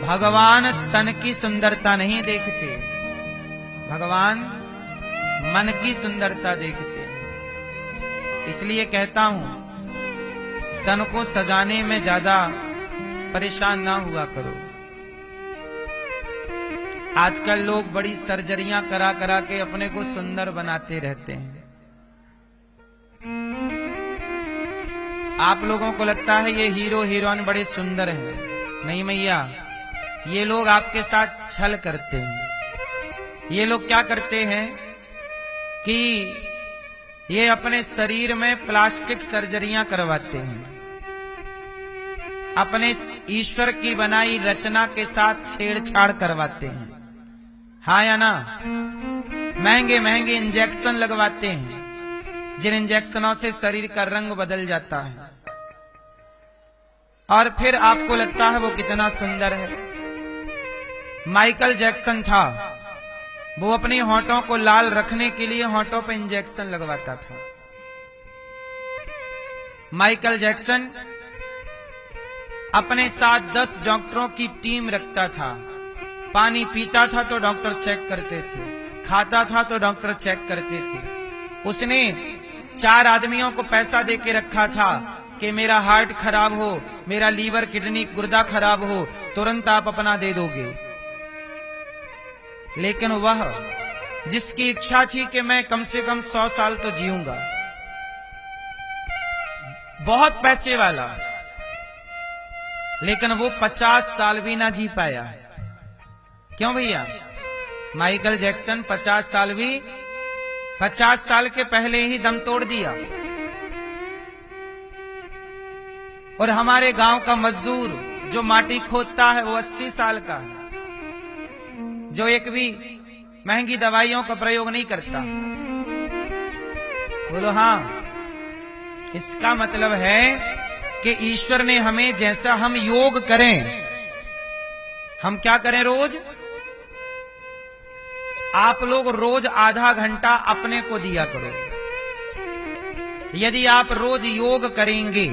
भगवान तन की सुंदरता नहीं देखते, भगवान मन की सुंदरता देखते हैं। इसलिए कहता हूं, तन को सजाने में ज्यादा परेशान ना हुआ करो। आजकल लोग बड़ी सर्जरियां करा करा के अपने को सुंदर बनाते रहते हैं। आप लोगों को लगता है ये हीरो हीरोइन बड़े सुंदर हैं। नहीं मैया, ये लोग आपके साथ छल करते हैं। ये लोग क्या करते हैं कि ये अपने शरीर में प्लास्टिक सर्जरियां करवाते हैं, अपने ईश्वर की बनाई रचना के साथ छेड़छाड़ करवाते हैं। हाँ या ना? महंगे महंगे इंजेक्शन लगवाते हैं, जिन इंजेक्शनों से शरीर का रंग बदल जाता है और फिर आपको लगता है वो कितना सुंदर है। माइकल जैक्सन था, वो अपने होंठों को लाल रखने के लिए होंठों पे इंजेक्शन लगवाता था। माइकल जैक्सन अपने साथ 10 डॉक्टरों की टीम रखता था। पानी पीता था तो डॉक्टर चेक करते थे, खाता था तो डॉक्टर चेक करते थे। उसने 4 आदमियों को पैसा दे के रखा था कि मेरा हार्ट खराब हो, मेरा लीवर किडनी गुर्दा खराब हो, तुरंत आप अपना दे दोगे। लेकिन वह जिसकी इच्छा थी कि मैं कम से कम 100 साल तो जीऊंगा, बहुत पैसे वाला, लेकिन वो 50 साल भी ना जी पाया। क्यों भैया? माइकल जैक्सन 50 साल भी 50 साल के पहले ही दम तोड़ दिया। और हमारे गांव का मजदूर जो माटी खोदता है वो 80 साल का है, जो एक भी महंगी दवाइयों का प्रयोग नहीं करता। बोलो हाँ। इसका मतलब है कि ईश्वर ने हमें, जैसा हम योग करें, हम क्या करें रोज? आप लोग रोज आधा घंटा अपने को दिया करो। यदि आप रोज योग करेंगे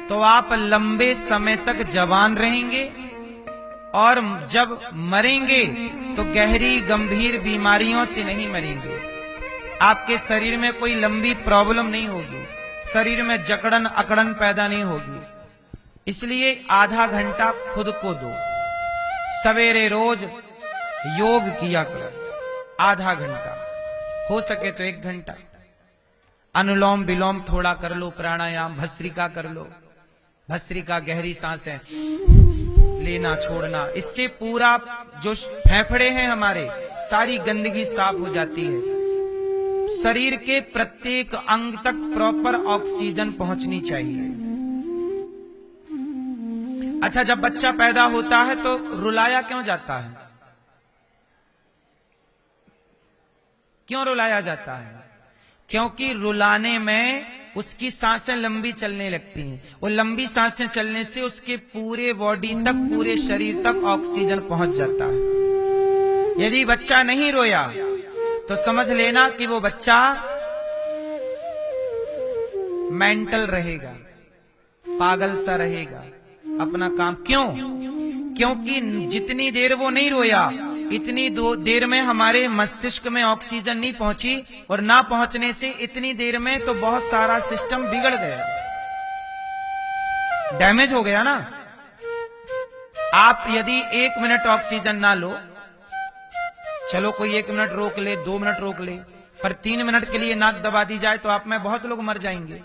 तो आप लंबे समय तक जवान रहेंगे और जब मरेंगे तो गहरी गंभीर बीमारियों से नहीं मरेंगे। आपके शरीर में कोई लंबी प्रॉब्लम नहीं होगी, शरीर में जकड़न अकड़न पैदा नहीं होगी। इसलिए आधा घंटा खुद को दो। सवेरे रोज योग किया करो, आधा घंटा, हो सके तो 1 घंटा। अनुलोम विलोम थोड़ा कर लो, प्राणायाम, भस्त्रिका कर लो। भस्त्रिका गहरी सांसें लेना छोड़ना, इससे पूरा जो फेफड़े हैं हमारे, सारी गंदगी साफ हो जाती है। शरीर के प्रत्येक अंग तक प्रॉपर ऑक्सीजन पहुंचनी चाहिए। अच्छा, जब बच्चा पैदा होता है तो रुलाया क्यों जाता है? क्यों रुलाया जाता है? क्योंकि रुलाने में उसकी सांसें लंबी चलने लगती हैं। वो लंबी सांसें चलने से उसके पूरे बॉडी तक, पूरे शरीर तक ऑक्सीजन पहुंच जाता है। यदि बच्चा नहीं रोया तो समझ लेना कि वो बच्चा मेंटल रहेगा, पागल सा रहेगा, अपना काम। क्यों? क्योंकि जितनी देर वो नहीं रोया, इतनी देर में हमारे मस्तिष्क में ऑक्सीजन नहीं पहुंची, और ना पहुंचने से इतनी देर में तो बहुत सारा सिस्टम बिगड़ गया, डैमेज हो गया ना। आप यदि 1 मिनट ऑक्सीजन ना लो, चलो कोई 1 मिनट रोक ले, 2 मिनट रोक ले, पर 3 मिनट के लिए नाक दबा दी जाए तो आप में बहुत लोग मर जाएंगे।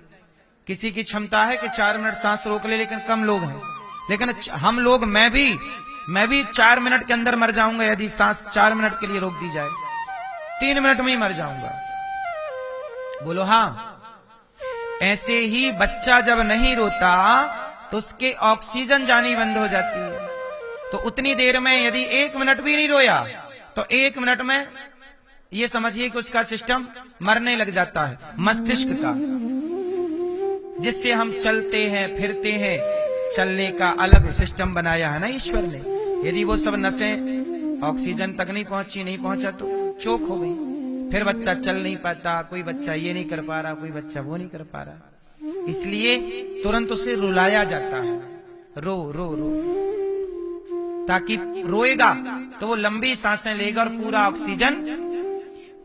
किसी की क्षमता है कि 4 मिनट सांस रोक ले, लेकिन कम लोग हैं। लेकिन हम लोग, मैं भी 4 मिनट के अंदर मर जाऊंगा यदि सांस 4 मिनट के लिए रोक दी जाए। 3 मिनट में ही मर जाऊंगा। बोलो हाँ। ऐसे ही बच्चा जब नहीं रोता तो उसके ऑक्सीजन जानी बंद हो जाती है। तो उतनी देर में यदि 1 मिनट भी नहीं रोया तो 1 मिनट में ये समझिए कि उसका सिस्टम मरने लग जाता है, मस्तिष्क का, जिससे हम चलते हैं फिरते हैं। चलने का अलग सिस्टम बनाया है ना ईश्वर ने। यदि वो सब नसें ऑक्सीजन तक नहीं पहुंचा तो चोक हो गई, फिर बच्चा चल नहीं पाता, कोई बच्चा ये नहीं कर पा रहा, कोई बच्चा वो नहीं कर पा रहा। इसलिए तुरंत उसे रुलाया जाता है, रो रो रो। ताकि रोएगा तो वो लंबी सांसें लेगा और पूरा ऑक्सीजन।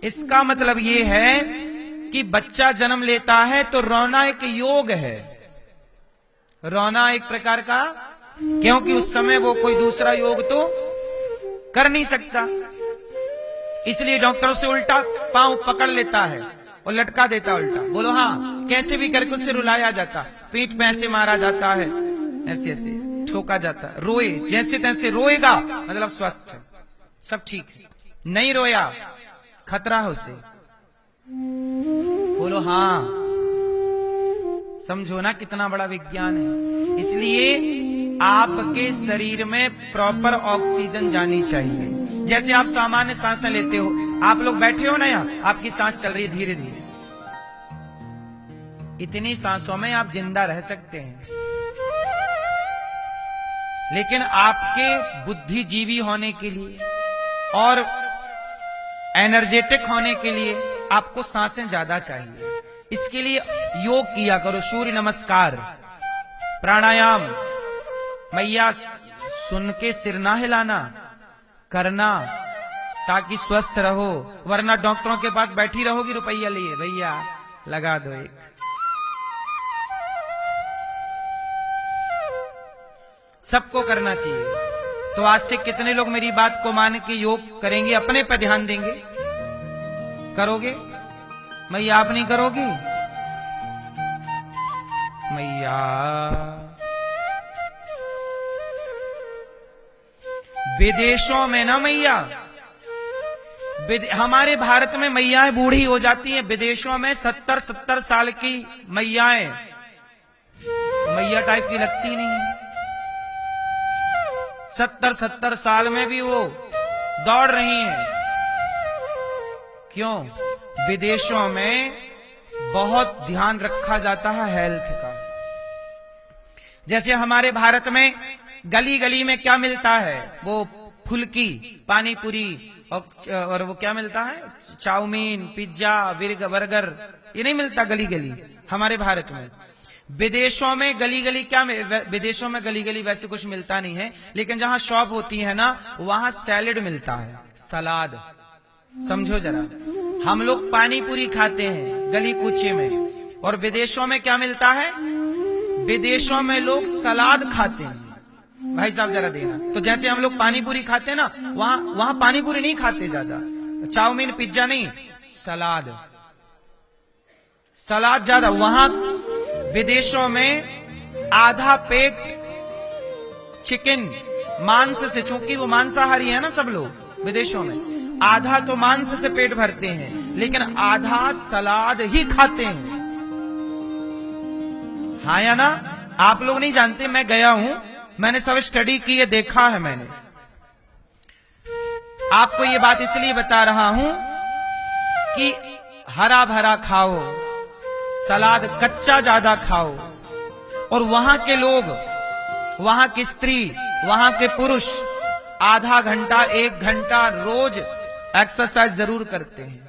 इसका मतलब ये है कि बच्चा जन्म लेता है तो रोना एक योग है, रोना एक प्रकार का, क्योंकि उस समय वो कोई दूसरा योग तो कर नहीं सकता, इसलिए डॉक्टर से उल्टा पांव पकड़ लेता है और लटका देता उल्टा। बोलो हाँ, कैसे भी करके उससे रुलाया जाता, पीठ पे ऐसे मारा जाता है, ऐसे ऐसे ठोका जाता, रोए जैसे तैसे, रोएगा मतलब स्वस्थ है, सब ठीक है। नहीं रोया खतरा है उसे। बोलो हाँ, समझो ना कितना बड़ा विज्ञान है। इसलिए आपके शरीर में प्रॉपर ऑक्सीजन जानी चाहिए। जैसे आप सामान्य सांसें लेते हो, आप लोग बैठे हो ना यहाँ, आपकी सांस चल रही है धीरे धीरे, इतनी सांसों में आप जिंदा रह सकते हैं। लेकिन आपके बुद्धिजीवी होने के लिए और एनर्जेटिक होने के लिए आपको सांसें ज्यादा चाहिए। इसके लिए योग किया करो, सूर्य नमस्कार, प्राणायाम। मैया सुन के सिर ना हिलाना, करना ताकि स्वस्थ रहो, वरना डॉक्टरों के पास बैठी रहोगी रुपया लिए, भैया लगा दो एक। सबको करना चाहिए। तो आज से कितने लोग मेरी बात को मान के योग करेंगे, अपने पर ध्यान देंगे? करोगे? मैया आप नहीं करोगी? मैया विदेशों में ना मैया, हमारे भारत में मैयाएं बूढ़ी हो जाती हैं, विदेशों में 70-70 साल की मैयाएं मैया टाइप की लगती नहीं है। 70-70 साल में भी वो दौड़ रही हैं। क्यों? विदेशों में बहुत ध्यान रखा जाता है हेल्थ का। जैसे हमारे भारत में गली गली में क्या मिलता है, वो फुल्की, पानी पूरी और वो क्या मिलता है, चाउमीन, पिज्जा, बर्गर, ये नहीं मिलता गली गली हमारे भारत में। विदेशों में गली गली क्या, विदेशों में गली गली वैसे कुछ मिलता नहीं है, लेकिन जहां शॉप होती है ना, वहां सैलेड मिलता है, सलाद। समझो जरा, हम लोग पानी पूरी खाते हैं गली कूचे में, और विदेशों में क्या मिलता है? विदेशों में लोग सलाद खाते हैं। भाई साहब जरा देना, तो जैसे हम लोग पानी पूरी खाते हैं ना, वहां पानी पूरी नहीं खाते ज्यादा, चाउमीन पिज्जा नहीं, सलाद, सलाद ज्यादा। वहां विदेशों में आधा पेट चिकन मांस से, चूंकि वो मांसाहारी है ना सब लोग विदेशों में, आधा तो मांस से पेट भरते हैं, लेकिन आधा सलाद ही खाते हैं। हाँ या ना? आप लोग नहीं जानते, मैं गया हूं, मैंने सब स्टडी की है, देखा है मैंने। आपको ये बात इसलिए बता रहा हूं कि हरा भरा खाओ, सलाद कच्चा ज्यादा खाओ, और वहां के लोग, वहां की स्त्री, वहां के पुरुष आधा घंटा 1 घंटा रोज एक्सरसाइज जरूर करते हैं।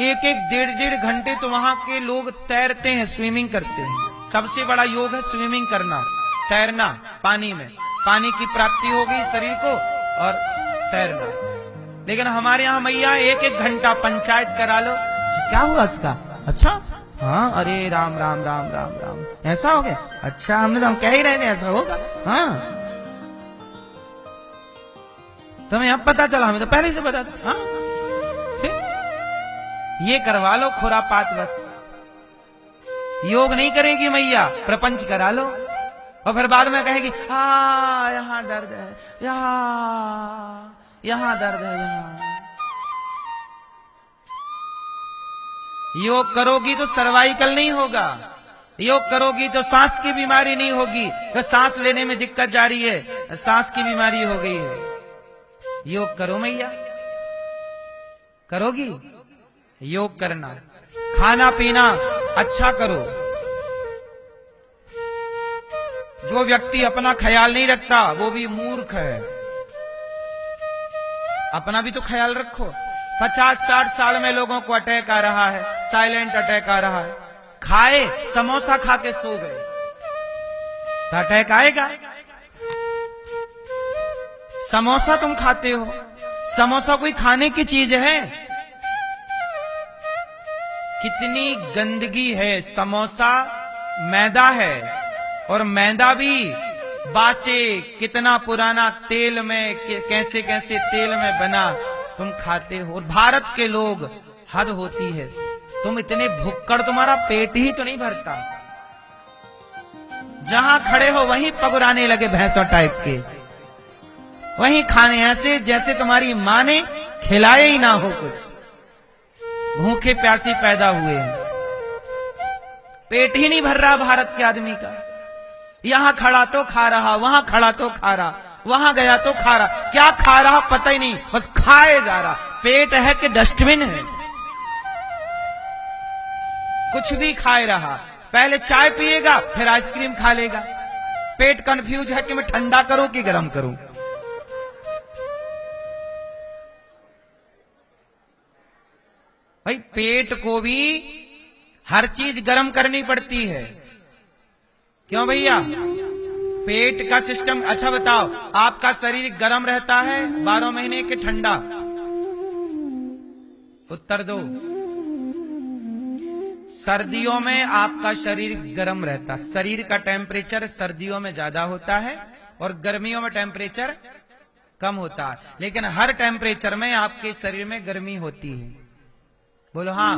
1-1, 1.5 घंटे तो वहां के लोग तैरते हैं, स्विमिंग करते हैं। सबसे बड़ा योग है स्विमिंग करना, तैरना पानी में, पानी की प्राप्ति हो गई शरीर को, और तैरना। लेकिन हमारे यहाँ मैया 1-1 घंटा पंचायत करा लो, क्या हुआ इसका? अच्छा हाँ, अरे राम राम राम राम राम, ऐसा हो गया? अच्छा, हमने तो हम कह ही रहे थे ऐसा होगा। हाँ, तुम्हें अब पता चला, हमें तो पहले से बता था। हाँ, ये करवा लो खुरापात, बस योग नहीं करेगी मैया, प्रपंच करा लो, और फिर बाद में कहेगी हाँ यहाँ दर्द है, यहाँ दर्द है, यहाँ। योग करोगी तो सर्वाइकल नहीं होगा, योग करोगी तो सांस की बीमारी नहीं होगी, तो सांस लेने में दिक्कत जा रही है, सांस की बीमारी हो गई है। योग करो मैया, करोगी? योग करना, खाना पीना अच्छा करो। जो व्यक्ति अपना ख्याल नहीं रखता वो भी मूर्ख है। अपना भी तो ख्याल रखो। 50-60 साल में लोगों को अटैक आ रहा है, साइलेंट अटैक आ रहा है। खाए समोसा खा के सो गए तो अटैक आएगा। समोसा तुम खाते हो, समोसा कोई खाने की चीज है? कितनी गंदगी है। समोसा मैदा है, और मैदा भी बासे, कितना पुराना तेल में, कैसे कैसे तेल में बना तुम खाते हो। और भारत के लोग, हद होती है, तुम इतने भुक्कड़, तुम्हारा पेट ही तो नहीं भरता। जहां खड़े हो वहीं पगुराने लगे भैंसों टाइप के, वहीं खाने ऐसे जैसे तुम्हारी मां ने खिलाए ही ना हो कुछ। भूखे प्यासी पैदा हुए हैं, पेट ही नहीं भर रहा भारत के आदमी का। यहां खड़ा तो खा रहा, वहां खड़ा तो खा रहा, वहां गया तो खा रहा, क्या खा रहा पता ही नहीं, बस खाए जा रहा। पेट है कि डस्टबिन है? कुछ भी खाए रहा। पहले चाय पिएगा, फिर आइसक्रीम खा लेगा। पेट कंफ्यूज है कि मैं ठंडा करूं कि गर्म करूं। भाई पेट को भी हर चीज गर्म करनी पड़ती है। क्यों भैया? पेट का सिस्टम। अच्छा बताओ, आपका शरीर गर्म रहता है 12 महीने के ठंडा? उत्तर दो। सर्दियों में आपका शरीर गर्म रहता। शरीर का टेम्परेचर सर्दियों में ज्यादा होता है और गर्मियों में टेम्परेचर कम होता है, लेकिन हर टेम्परेचर में आपके शरीर में गर्मी होती है। बोलो हाँ।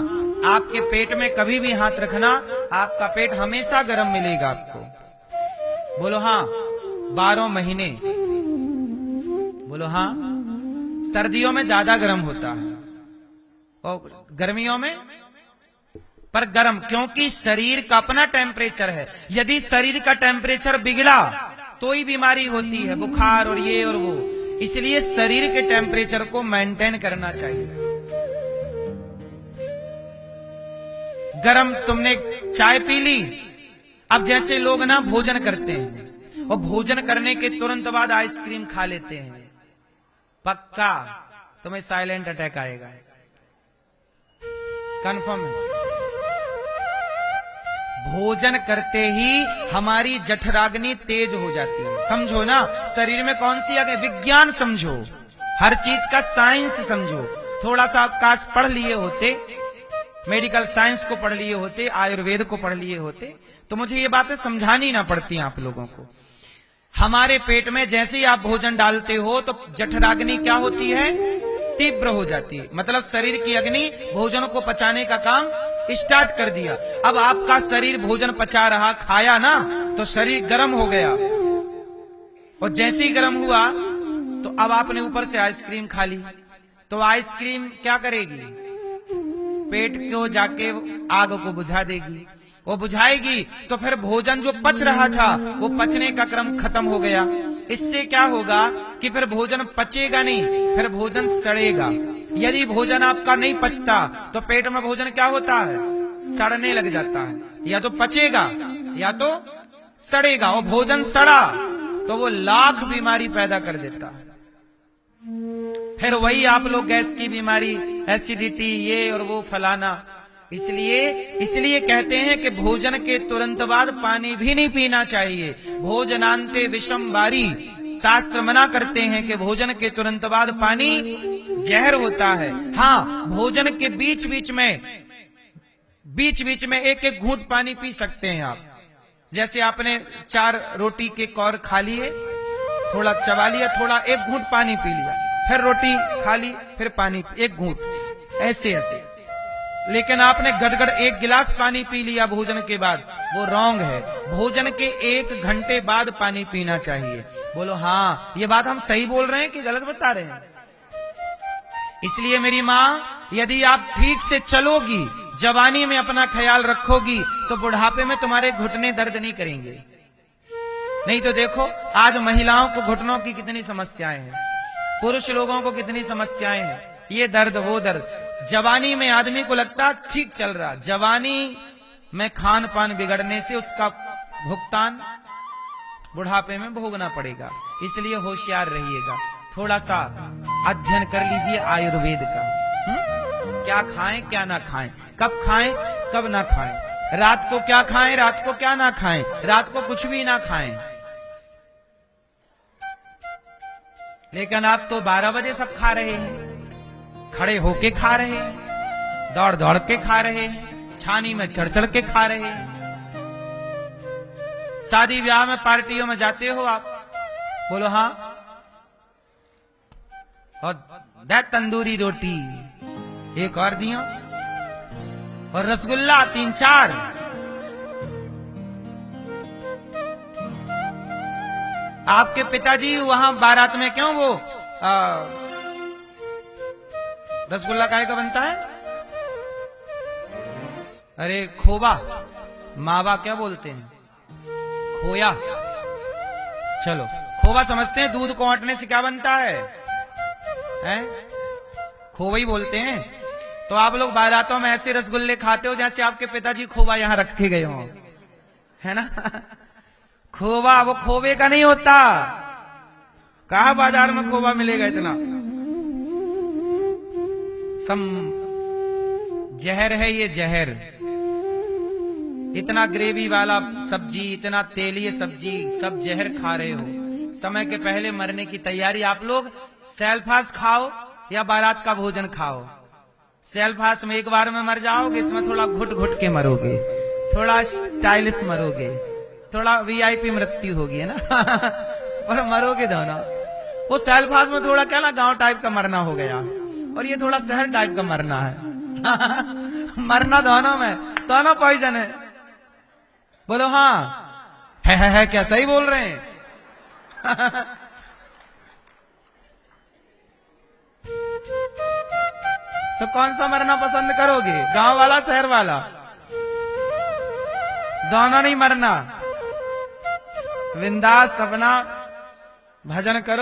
आपके पेट में कभी भी हाथ रखना, आपका पेट हमेशा गर्म मिलेगा आपको। बोलो हाँ। 12 महीने। बोलो हाँ। सर्दियों में ज्यादा गर्म होता है और गर्मियों में पर गर्म, क्योंकि शरीर का अपना टेम्परेचर है। यदि शरीर का टेम्परेचर बिगड़ा तो ही बीमारी होती है, बुखार और ये और वो। इसलिए शरीर के टेम्परेचर को मेंटेन करना चाहिए। गरम तुमने चाय पी ली। अब जैसे लोग ना भोजन करते हैं और भोजन करने के तुरंत बाद आइसक्रीम खा लेते हैं, पक्का तुम्हें साइलेंट अटैक आएगा, कंफर्म है। भोजन करते ही हमारी जठराग्नि तेज हो जाती है। समझो ना, शरीर में कौन सी आगे विज्ञान समझो, हर चीज का साइंस समझो। थोड़ा सा आप काश पढ़ लिए होते, मेडिकल साइंस को पढ़ लिए होते, आयुर्वेद को पढ़ लिए होते, तो मुझे ये बातें समझानी ना पड़ती आप लोगों को। हमारे पेट में जैसे ही आप भोजन डालते हो तो जठराग्नि क्या होती है? तीव्र हो जाती है। मतलब शरीर की अग्नि भोजन को पचाने का काम स्टार्ट कर दिया। अब आपका शरीर भोजन पचा रहा, खाया ना, तो शरीर गर्म हो गया, और जैसे ही गर्म हुआ तो अब आपने ऊपर से आइसक्रीम खा ली, तो आइसक्रीम क्या करेगी? पेट को जाके आग को बुझा देगी। वो बुझाएगी तो फिर भोजन जो पच रहा था वो पचने का क्रम खत्म हो गया। इससे क्या होगा कि फिर भोजन पचेगा नहीं, फिर भोजन सड़ेगा। यदि भोजन आपका नहीं पचता तो पेट में भोजन क्या होता है? सड़ने लग जाता है। या तो पचेगा या तो सड़ेगा, और भोजन सड़ा तो वो लाख बीमारी पैदा कर देता है। फिर वही आप लोग गैस की बीमारी, एसिडिटी, ये और वो फलाना। इसलिए कहते हैं कि भोजन के तुरंत बाद पानी भी नहीं पीना चाहिए। भोजनांते विषम वारी, शास्त्र मना करते हैं कि भोजन के तुरंत बाद पानी जहर होता है। हाँ, भोजन के बीच बीच में एक एक घूंट पानी पी सकते हैं आप। जैसे आपने 4 रोटी के कौर खा लिए, थोड़ा चबा लिया, थोड़ा एक घूंट पानी पी लिया, फिर रोटी खा ली, फिर पानी एक घूंट, ऐसे ऐसे। लेकिन आपने गड़गड़ 1 गिलास पानी पी लिया भोजन के बाद, वो रॉन्ग है। भोजन के 1 घंटे बाद पानी पीना चाहिए। बोलो हाँ, ये बात हम सही बोल रहे हैं कि गलत बता रहे हैं? इसलिए मेरी माँ, यदि आप ठीक से चलोगी, जवानी में अपना ख्याल रखोगी, तो बुढ़ापे में तुम्हारे घुटने दर्द नहीं करेंगे। नहीं तो देखो आज महिलाओं को घुटनों की कितनी समस्याएं हैं, पुरुष लोगों को कितनी समस्याएं हैं, ये दर्द वो दर्द। जवानी में आदमी को लगता ठीक चल रहा, जवानी में खान पान बिगड़ने से उसका भुगतान बुढ़ापे में भोगना पड़ेगा। इसलिए होशियार रहिएगा, थोड़ा सा अध्ययन कर लीजिए आयुर्वेद का। क्या खाएं क्या ना खाएं, कब खाएं कब ना खाएं, रात को क्या खाएं रात को क्या ना खाएं, रात को कुछ भी ना खाएं। लेकिन आप तो 12 बजे सब खा रहे हैं, खड़े होके खा रहे हैं, दौड़ दौड़ के खा रहे हैं, छानी में चढ़ चढ़ के खा रहे हैं। शादी ब्याह में पार्टियों में जाते हो आप, बोलो हाँ, और दैट तंदूरी रोटी एक और दियो, और रसगुल्ला 3-4। आपके पिताजी वहां बारात में क्यों वो रसगुल्ला काहे का बनता है? अरे खोबा, मावा क्या बोलते हैं, खोया। चलो खोबा समझते हैं, दूध को औंटने से क्या बनता है? खोवा ही बोलते हैं। तो आप लोग बारातों में ऐसे रसगुल्ले खाते हो जैसे आपके पिताजी खोबा यहां रखे गए हो, है ना? खोबा वो खोबे का नहीं होता। कहा बाजार में खोबा मिलेगा इतना? सम जहर है ये, जहर। इतना ग्रेवी वाला सब्जी, इतना तेलीय सब्जी, सब जहर खा रहे हो। समय के पहले मरने की तैयारी। आप लोग सेल्फास खाओ या बारात का भोजन खाओ। सेल्फास में एक बार में मर जाओगे, इसमें थोड़ा घुट घुट के मरोगे, थोड़ा स्टाइलिश मरोगे, थोड़ा वीआईपी मृत्यु होगी, है ना? और मरोगे दोनों। वो सेल्फास में थोड़ा क्या ना गांव टाइप का मरना हो गया, और ये थोड़ा शहर टाइप का मरना है। मरना दोनों में, दोनों पॉइजन है। बोलो हाँ, है क्या सही बोल रहे हैं? तो कौन सा मरना पसंद करोगे, गांव वाला शहर वाला? दोनों नहीं मरना। बिंदास अपना भजन करो।